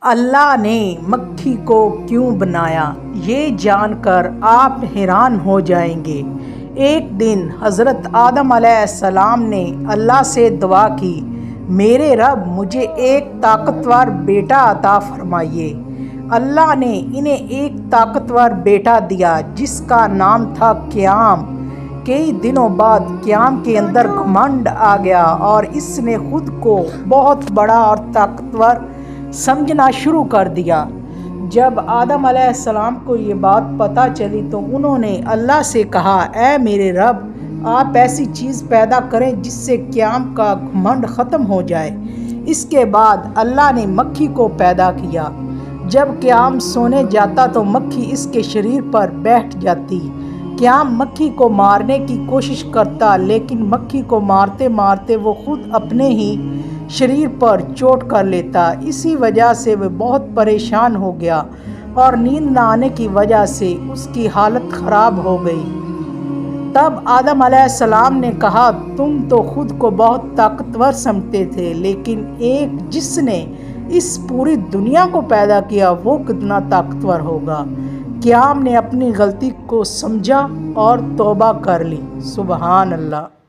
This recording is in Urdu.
اللہ نے مکھی کو کیوں بنایا، یہ جان کر آپ حیران ہو جائیں گے۔ ایک دن حضرت آدم علیہ السلام نے اللہ سے دعا کی، میرے رب مجھے ایک طاقتور بیٹا عطا فرمائیے۔ اللہ نے انہیں ایک طاقتور بیٹا دیا جس کا نام تھا قیام۔ کئی دنوں بعد قیام کے اندر گھمنڈ آ گیا اور اس نے خود کو بہت بڑا اور طاقتور سمجھنا شروع کر دیا۔ جب آدم علیہ السلام کو یہ بات پتہ چلی تو انہوں نے اللہ سے کہا، اے میرے رب، آپ ایسی چیز پیدا کریں جس سے قیام کا گھمنڈ ختم ہو جائے۔ اس کے بعد اللہ نے مکھی کو پیدا کیا۔ جب قیام سونے جاتا تو مکھی اس کے شریر پر بیٹھ جاتی۔ قیام مکھی کو مارنے کی کوشش کرتا، لیکن مکھی کو مارتے مارتے وہ خود اپنے ہی شریر پر چوٹ کر لیتا۔ اسی وجہ سے وہ بہت پریشان ہو گیا اور نیند نہ آنے کی وجہ سے اس کی حالت خراب ہو گئی۔ تب آدم علیہ السلام نے کہا، تم تو خود کو بہت طاقتور سمجھتے تھے، لیکن ایک جس نے اس پوری دنیا کو پیدا کیا وہ کتنا طاقتور ہوگا۔ قیام نے اپنی غلطی کو سمجھا اور توبہ کر لی۔ سبحان اللہ۔